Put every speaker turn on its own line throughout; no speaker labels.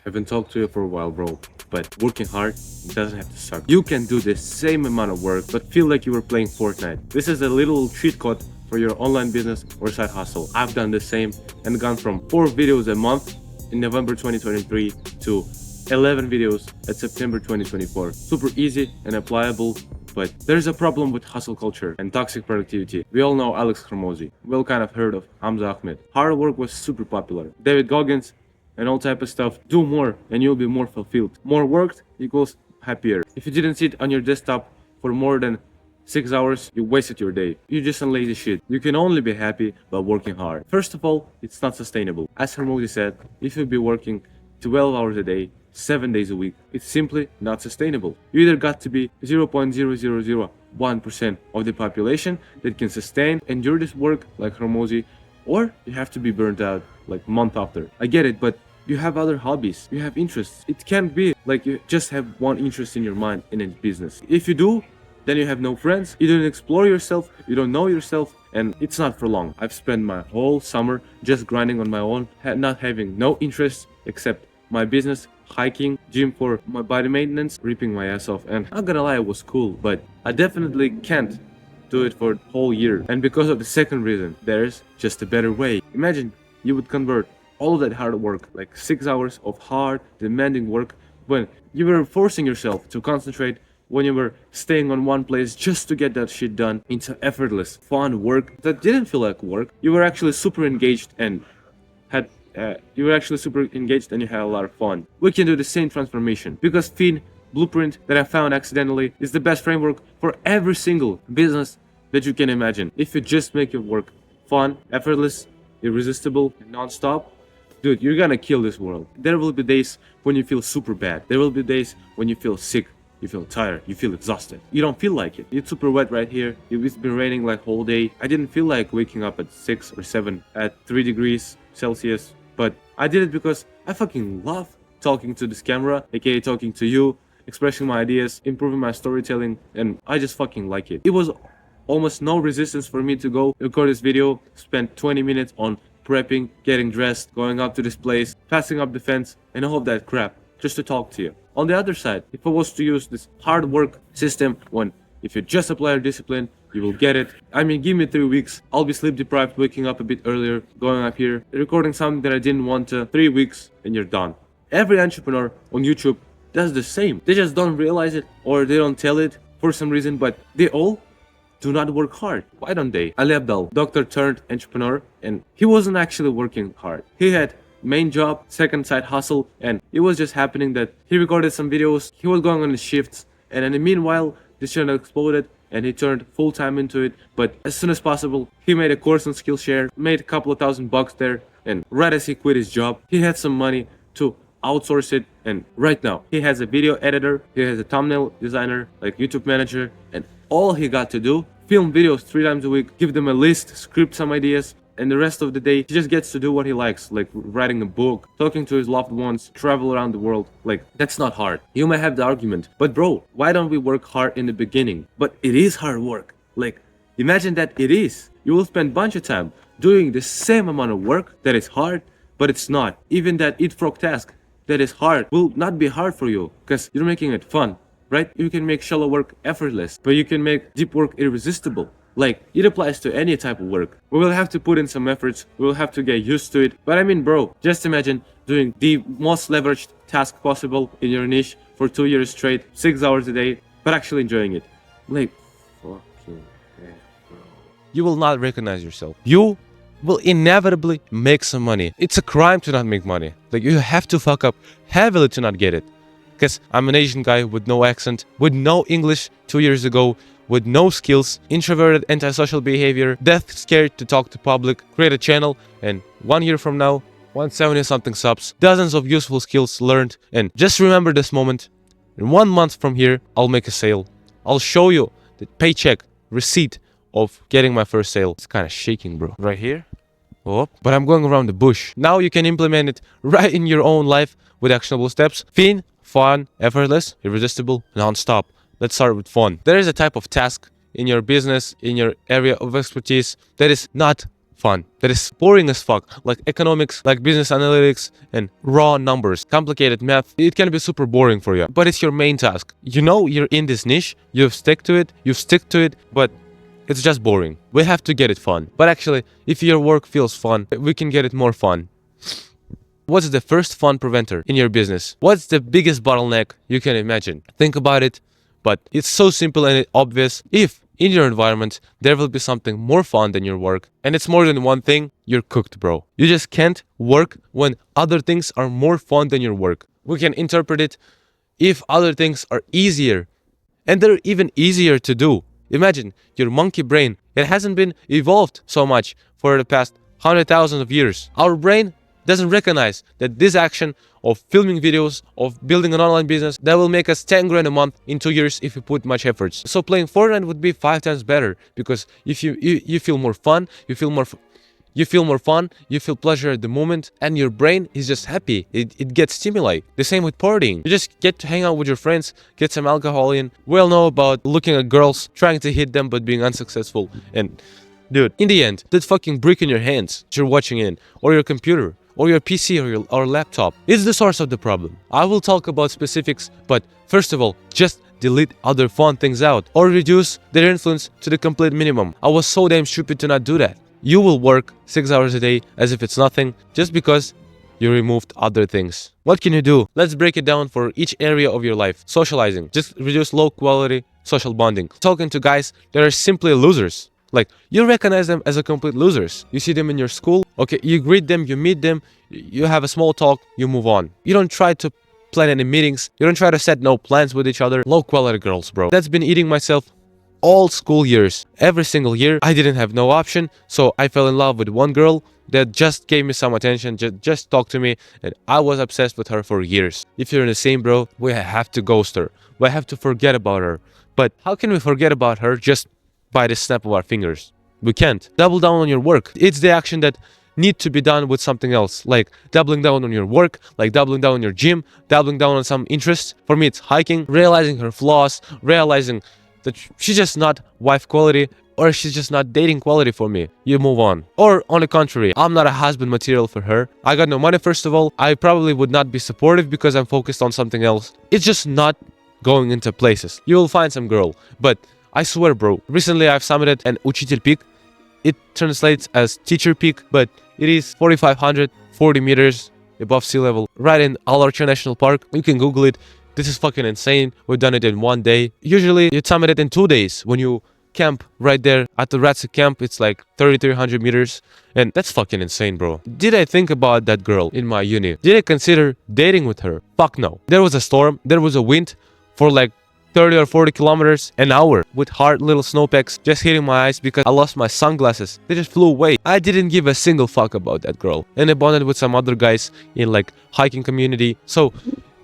Haven't talked to you for a while, bro. But working hard doesn't have to suck. You can do the same amount of work, but feel like you were playing Fortnite. This is a little cheat code for your online business or side hustle. I've done the same and gone from 4 videos a month in November 2023 to 11 videos at September 2024. Super easy and applicable, but there's a problem with hustle culture and toxic productivity. We all know Alex Hormozi. We all kind of heard of Hamza Ahmed. Hard work was super popular. David Goggins and all type of stuff. Do more and you'll be more fulfilled. More worked equals happier. If you didn't sit on your desktop for more than 6 hours, you wasted your day. You're just a lazy shit. You can only be happy by working hard. First of all, it's not sustainable. As Hormozi said, if you be working 12 hours a day, 7 days a week, it's simply not sustainable. You either got to be 0.0001% of the population that can sustain, endure this work like Hormozi, or you have to be burnt out like month after. I get it, but you have other hobbies, you have interests. It can't be like you just have one interest in your mind in a business. If you do, then you have no friends, you don't explore yourself, you don't know yourself, and it's not for long. I've spent my whole summer just grinding on my own, not having no interest except my business, hiking, gym for my body maintenance, ripping my ass off. And I'm not gonna lie, it was cool, but I definitely can't do it for the whole year. And because of the second reason, there's just a better way. Imagine you would convert all of that hard work, like 6 hours of hard, demanding work, when you were forcing yourself to concentrate, when you were staying on one place just to get that shit done, into effortless, fun work that didn't feel like work. You were actually super engaged and had you had a lot of fun. We can do the same transformation because Fiend Blueprint that I found accidentally is the best framework for every single business that you can imagine. If you just make your work fun, effortless, irresistible, and non-stop, dude, you're gonna kill this world. There will be days when you feel super bad. There will be days when you feel sick, you feel tired, you feel exhausted. You don't feel like it. It's super wet right here. It's been raining like whole day. I didn't feel like waking up at 6 or 7 at 3 degrees Celsius. But I did it because I fucking love talking to this camera, aka talking to you, expressing my ideas, improving my storytelling, and I just fucking like it. It was almost no resistance for me to go record this video, spend 20 minutes on prepping, getting dressed, going up to this place, passing up the fence, and all of that crap, just to talk to you. On the other side, if I was to use this hard work system, if you just apply your discipline, you will get it. I mean, give me 3 weeks. I'll be sleep deprived, waking up a bit earlier, going up here, recording something that I didn't want to. 3 weeks, and you're done. Every entrepreneur on YouTube does the same. They just don't realize it, or they don't tell it for some reason, but they all do not work hard. Why don't they? Ali Abdaal, doctor turned entrepreneur, and he wasn't actually working hard. He had main job, second side hustle, and it was just happening that he recorded some videos, he was going on his shifts, and in the meanwhile, this channel exploded, and he turned full-time into it. But as soon as possible, he made a course on Skillshare, made a couple of $1,000 there, and right as he quit his job, he had some money to outsource it, and right now, he has a video editor, he has a thumbnail designer, like YouTube manager, and all he got to do, film videos 3 times a week, give them a list, script some ideas, and the rest of the day, he just gets to do what he likes, like writing a book, talking to his loved ones, travel around the world. Like, that's not hard. You may have the argument, but bro, why don't we work hard in the beginning? But it is hard work. Like, imagine that it is. You will spend a bunch of time doing the same amount of work that is hard, but it's not. Even that Eat Frog task that is hard will not be hard for you, because you're making it fun, right? You can make shallow work effortless, but you can make deep work irresistible. Like, it applies to any type of work. We will have to put in some efforts, we will have to get used to it. But I mean, bro, just imagine doing the most leveraged task possible in your niche for 2 years straight, 6 hours a day, but actually enjoying it. Like, fucking heck, bro. You will not recognize yourself. You will inevitably make some money. It's a crime to not make money. Like, you have to fuck up heavily to not get it. Because I'm an Asian guy with no accent, with no English 2 years ago, with no skills, introverted, antisocial behavior, death scared to talk to public, create a channel, and 1 year from now, 170 something subs, dozens of useful skills learned, and just remember this moment. In 1 month from here, I'll make a sale. I'll show you the paycheck receipt of getting my first sale. It's kind of shaking, bro. Right here. Oh, but I'm going around the bush. Now you can implement it right in your own life with actionable steps. Fiend, fun, effortless, irresistible, non-stop. Let's start with fun. There is a type of task in your business, in your area of expertise that is not
fun, that is boring as fuck, like economics, like business analytics, and raw numbers, complicated math. It can be super boring for you, but it's your main task. You know you're in this niche, you stick to it, but it's just boring. We have to get it fun. But actually, if your work feels fun, we can get it more fun. What's the first fun preventer in your business? What's the biggest bottleneck you can imagine? Think about it, but it's so simple and obvious. If in your environment there will be something more fun than your work, and it's more than one thing, you're cooked, bro. You just can't work when other things are more fun than your work. We can interpret it if other things are easier, and they're even easier to do. Imagine your monkey brain. It hasn't been evolved so much for the past 100,000 of years. Our brain doesn't recognize that this action of filming videos, of building an online business, that will make us 10 grand a month in 2 years if we put much efforts. So playing Fortnite would be 5 times better, because if you feel more fun, you feel more fun, you feel pleasure at the moment, and your brain is just happy. It gets stimuli. The same with partying. You just get to hang out with your friends, get some alcohol in. We all know about looking at girls, trying to hit them but being unsuccessful. And dude, in the end, that fucking brick in your hands that you're watching in, or your computer, or your PC, or laptop, is the source of the problem. I will talk about specifics, but first of all, just delete other fun things out, or reduce their influence to the complete minimum. I was so damn stupid to not do that. You will work 6 hours a day as if it's nothing, just because you removed other things. What can you do? Let's break it down for each area of your life. Socializing. Just reduce low quality social bonding. Talking to guys that are simply losers. Like, you recognize them as a complete losers. You see them in your school, okay, you greet them, you meet them, you have a small talk, you move on. You don't try to plan any meetings, you don't try to set no plans with each other. Low quality girls, bro. That's been eating myself all school years. Every single year, I didn't have no option, so I fell in love with one girl that just gave me some attention, just talked to me, and I was obsessed with her for years. If you're in the same, bro, we have to ghost her. We have to forget about her. But how can we forget about her just by the snap of our fingers? We can't. Double down on your work. It's the action that need to be done with something else, like doubling down on your work, like doubling down on your gym, doubling down on some interests. For me, it's hiking, realizing her flaws, realizing that she's just not wife quality, or she's just not dating quality for me. You move on. Or on the contrary, I'm not a husband material for her. I got no money, first of all. I probably would not be supportive because I'm focused on something else. It's just not going into places. You will find some girl, but I swear, bro, recently I've summited an Учитель Peak. It translates as teacher peak, but it is 4,540 meters above sea level, right in Al-Archa National Park. You can Google it. This is fucking insane. We've done it in 1 day. Usually you summit it in 2 days. When you camp right there at the Ratsa camp, it's like 3,300 meters. And that's fucking insane, bro. Did I think about that girl in my uni? Did I consider dating with her? Fuck no. There was a storm. There was a wind for like 30 or 40 kilometers an hour with hard little snowpacks just hitting my eyes because I lost my sunglasses. They just flew away. I didn't give a single fuck about that girl. And I bonded with some other guys in like hiking community. So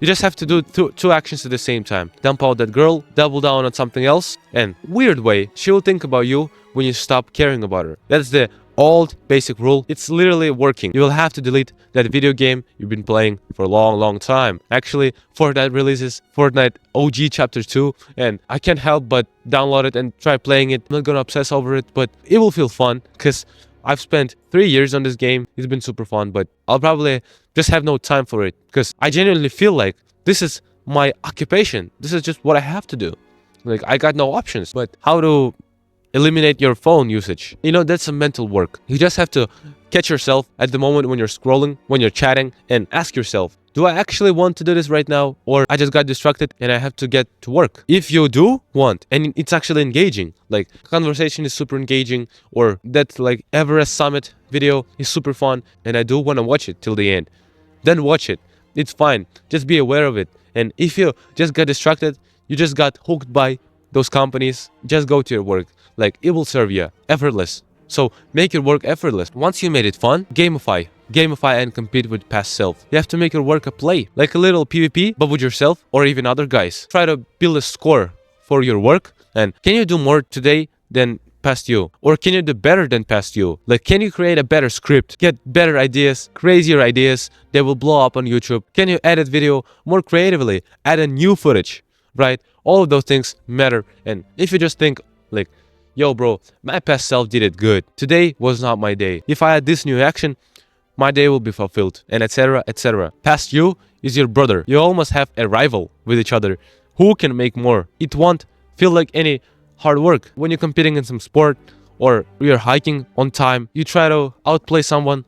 you just have to do two actions at the same time. Dump out that girl, double down on something else, and weird way, she will think about you when you stop caring about her. That's the old basic rule. It's literally working. You will have to delete that video game you've been playing for a long time. Actually, Fortnite releases Fortnite OG Chapter 2, and I can't help but download it and try playing it. I'm not gonna obsess over it, but it will feel fun because I've spent 3 years on this game. It's been super fun, but I'll probably just have no time for it because I genuinely feel like this is my occupation. This is just what I have to do. Like, I got no options. But how to eliminate your phone usage? You know, that's a mental work. You just have to catch yourself at the moment when you're scrolling, when you're chatting, and ask yourself, do I actually want to do this right now? Or I just got distracted and I have to get to work? If you do want, and it's actually engaging, like conversation is super engaging, or that like Everest Summit video is super fun, and I do want to watch it till the end, then watch it. It's fine. Just be aware of it. And if you just got distracted, you just got hooked by those companies, just go to your work. Like, it will serve you effortless. So make your work effortless. Once you made it fun, gamify and compete with past self. You have to make your work a play, like a little PvP, but with yourself or even other guys. Try to build a score for your work. And can you do more today than past you? Or can you do better than past you? Like, can you create a better script, get better ideas, crazier ideas that will blow up on YouTube? Can you edit video more creatively, add a new footage, right? All of those things matter. And if you just think like yo bro, my past self did it good. Today was not my day. If I had this new action, my day will be fulfilled, and etc. etc. Past you is your brother. You almost have a rival with each other. Who can make more? It won't feel like any hard work. When you're competing in some sport or you're hiking on time, you try to outplay someone.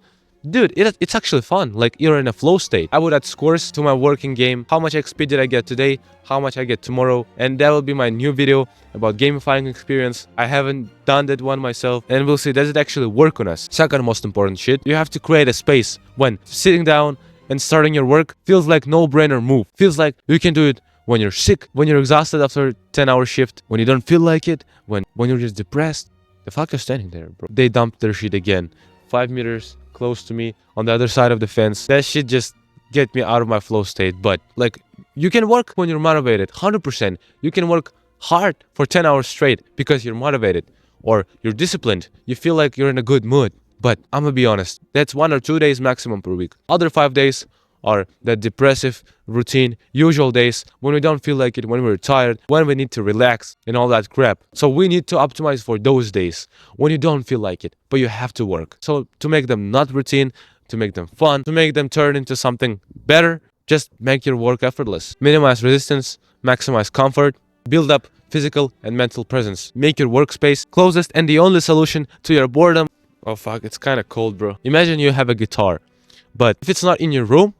Dude, it's actually fun. Like, you're in a flow state. I would add scores to my working game. How much XP did I get today? How much I get tomorrow? And that will be my new video about gamifying experience. I haven't done that one myself, and we'll see, does it actually work on us? Second most important shit, you have to create a space when sitting down and starting your work feels like no-brainer move. Feels like you can do it when you're sick, when you're exhausted after a 10-hour shift, when you don't feel like it, when you're just depressed. The fuck is standing there, bro? They dumped their shit again. 5 meters close to me on the other side of the fence. That shit just get me out of my flow state. But like, you can work when you're motivated, 100%. You can work hard for 10 hours straight because you're motivated or you're disciplined. You feel like you're in a good mood. But I'm gonna be honest, that's 1 or 2 days maximum per week. Other 5 days are the depressive routine, usual days when we don't feel like it, when we're tired, when we need to relax and all that crap. So we need to optimize for those days when you don't feel like it, but you have to work. So to make them not routine, to make them fun, to make them turn into something better, just make your work effortless. Minimize resistance, maximize comfort, build up physical and mental presence. Make your workspace closest and the only solution to your boredom. Oh fuck, it's kind of cold, bro. Imagine you have a guitar, but if it's not in your room,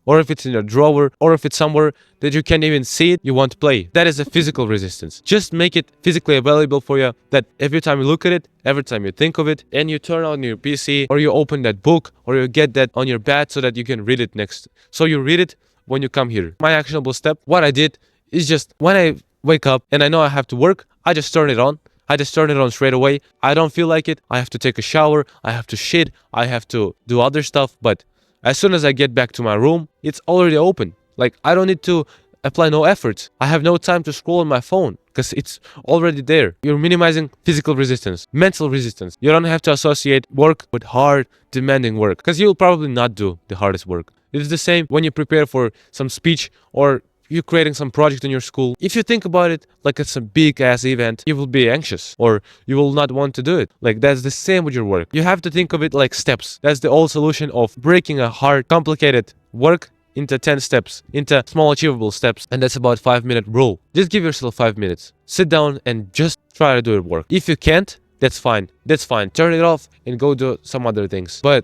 or if it's in a drawer, or if it's somewhere that you can't even see it, you won't play. That is a physical resistance. Just make it physically available for you, that every time you look at it, every time you think of it, and you turn on your PC, or you open that book, or you get that on your bed so that you can read it next. So you read it when you come here. My actionable step, what I did is just when I wake up and I know I have to work, I just turn it on. I just turn it on straight away. I don't feel like it. I have to take a shower. I have to shit. I have to do other stuff. But as soon as I get back to my room, it's already open. Like, I don't need to apply no effort. I have no time to scroll on my phone because it's already there. You're minimizing physical resistance, mental resistance. You don't have to associate work with hard, demanding work because you'll probably not do the hardest work. It's the same when you prepare for some speech or you're creating some project in your school. If you think about it like it's a big ass event, you will be anxious or you will not want to do it. Like, that's the same with your work. You have to think of it like steps. That's the old solution of breaking a hard, complicated work into 10 steps, into small achievable steps. And that's about 5-minute rule. Just give yourself 5 minutes. Sit down and just try to do your work. If you can't, that's fine. That's fine. Turn it off and go do some other things. But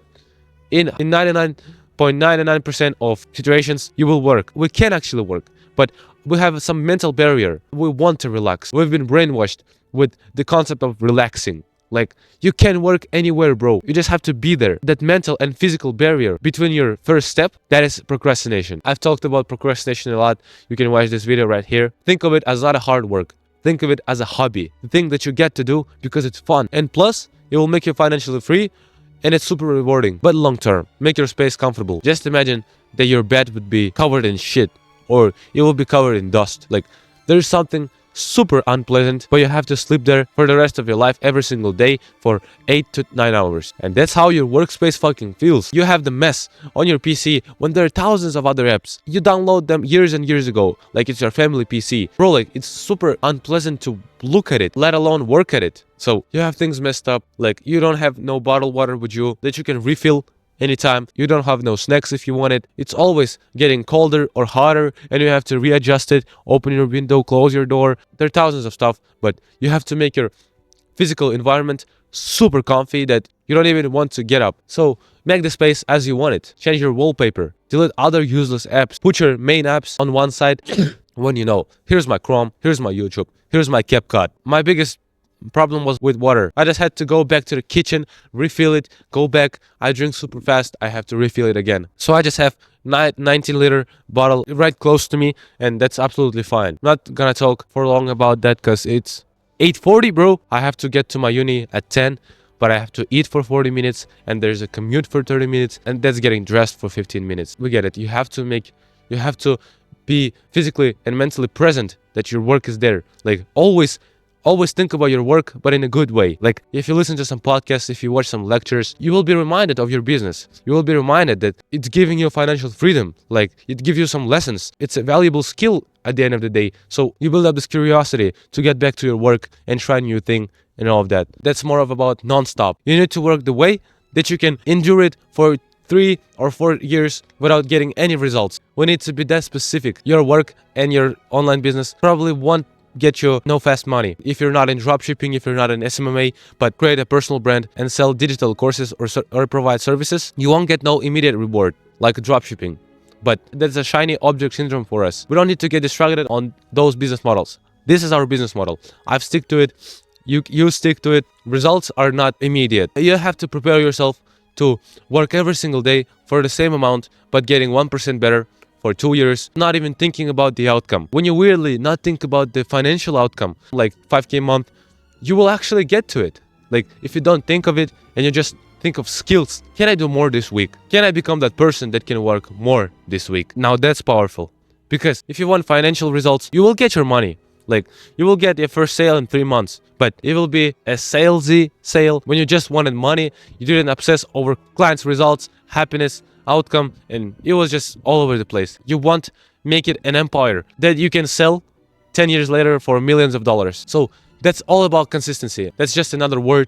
in 99.99% of situations, you will work. We can actually work. But we have some mental barrier. We want to relax. We've been brainwashed with the concept of relaxing. Like, you can work anywhere, bro. You just have to be there. That mental and physical barrier between your first step, that is procrastination. I've talked about procrastination a lot. You can watch this video right here. Think of it as not a hard work. Think of it as a hobby. The thing that you get to do because it's fun. And plus, it will make you financially free and it's super rewarding. But long term, make your space comfortable. Just imagine that your bed would be covered in shit. Or it will be covered in dust. Like, there's something super unpleasant, but you have to sleep there for the rest of your life every single day for 8 to 9 hours. And that's how your workspace fucking feels. You have the mess on your PC when there are thousands of other apps. You download them years and years ago, like it's your family PC. Bro, like, it's super unpleasant to look at it, let alone work at it. So you have things messed up, like you don't have no bottled water with you that you can refill anytime. You don't have no snacks if you want it. It's always getting colder or hotter and you have to readjust it, open your window, close your door. There are thousands of stuff, but you have to make your physical environment super comfy that you don't even want to get up. So make the space as you want it. Change your wallpaper, delete other useless apps, put your main apps on one side. When you know, here's my Chrome, here's my YouTube, here's my CapCut. My biggest problem was with water. I just had to go back to the kitchen, refill it, go back. I drink super fast. I have to refill it again. So I just have 19-liter bottle right close to me, and that's absolutely fine. Not gonna talk for long about that because it's 8:40, bro. I have to get to my uni at 10, but I have to eat for 40 minutes, and there's a commute for 30 minutes, and that's getting dressed for 15 minutes. We get it. You have to be physically and mentally present that your work is there. Like, always think about your work, but in a good way. Like, if you listen to some podcasts, if you watch some lectures, you will be reminded of your business. You will be reminded that it's giving you financial freedom. Like, it gives you some lessons. It's a valuable skill at the end of the day. So you build up this curiosity to get back to your work and try new thing and all of that. That's more of about non-stop. You need to work the way that you can endure it for 3 or 4 years without getting any results. We need to be that specific. Your work and your online business probably won't get you no fast money. If you're not in dropshipping, if you're not in SMMA, but create a personal brand and sell digital courses or provide services, you won't get no immediate reward like dropshipping. But that's a shiny object syndrome for us. We don't need to get distracted on those business models. This is our business model. I've stick to it. You stick to it. Results are not immediate. You have to prepare yourself to work every single day for the same amount, but getting 1% better for 2 years, not even thinking about the outcome. When you weirdly not think about the financial outcome, like 5K a month, you will actually get to it. Like if you don't think of it and you just think of skills, can I do more this week? Can I become that person that can work more this week? Now that's powerful. Because if you want financial results, you will get your money. Like you will get your first sale in 3 months, but it will be a salesy sale. When you just wanted money, you didn't obsess over clients' results, happiness, outcome, and it was just all over the place. You want make it an empire that you can sell 10 years later for millions of dollars. So that's all about consistency. That's just another word,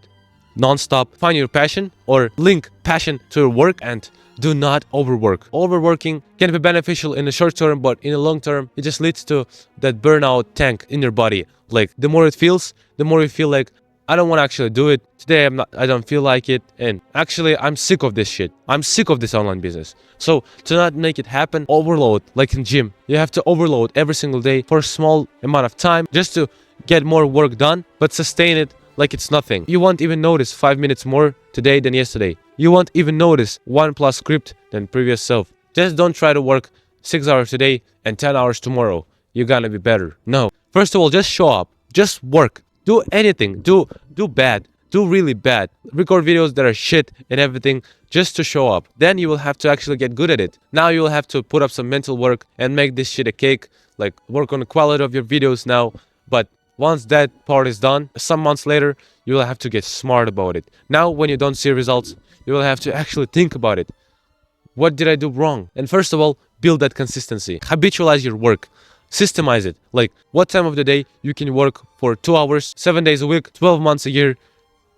non-stop. Find your passion or link passion to your work and do not overwork. Overworking can be beneficial in the short term, but in the long term, it just leads to that burnout tank in your body. Like the more it feels, the more you feel like, I don't want to actually do it. Today, I don't feel like it. And actually, I'm sick of this shit. I'm sick of this online business. So to not make it happen, overload, like in gym. You have to overload every single day for a small amount of time just to get more work done, but sustain it like it's nothing. You won't even notice 5 minutes more today than yesterday. You won't even notice 1+ script than previous self. Just don't try to work 6 hours today and 10 hours tomorrow. You're gonna be better. No. First of all, just show up. Just work. Do anything. Do bad. Do really bad. Record videos that are shit and everything just to show up. Then you will have to actually get good at it. Now you will have to put up some mental work and make this shit a cake. Like work on the quality of your videos now. But once that part is done, some months later, you will have to get smart about it. Now, when you don't see results, you will have to actually think about it. What did I do wrong? And first of all, build that consistency. Habitualize your work. Systemize it. Like what time of the day you can work for 2 hours, 7 days a week, 12 months a year,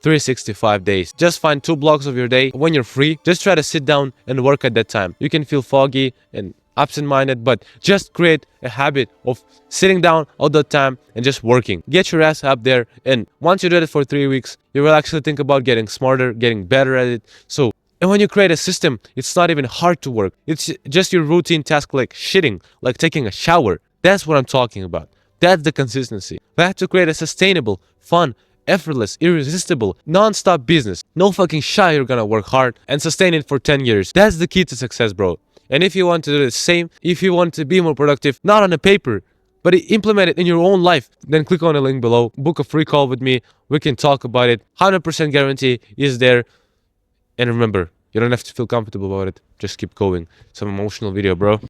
365 days. Just find 2 blocks of your day. When you're free, just try to sit down and work at that time. You can feel foggy and absent-minded, but just create a habit of sitting down all the time and just working. Get your ass up there, and once you do it for 3 weeks, you will actually think about getting smarter, getting better at it. So, and when you create a system, it's not even hard to work. It's just your routine task like shitting, like taking a shower. That's what I'm talking about. That's the consistency. We have to create a sustainable, fun, effortless, irresistible, non-stop business. No fucking shot you're gonna work hard and sustain it for 10 years. That's the key to success, bro. And if you want to do the same, if you want to be more productive, not on a paper, but implement it in your own life, then click on the link below, book a free call with me, we can talk about it. 100% guarantee is there. And remember, you don't have to feel comfortable about it. Just keep going. Some emotional video, bro.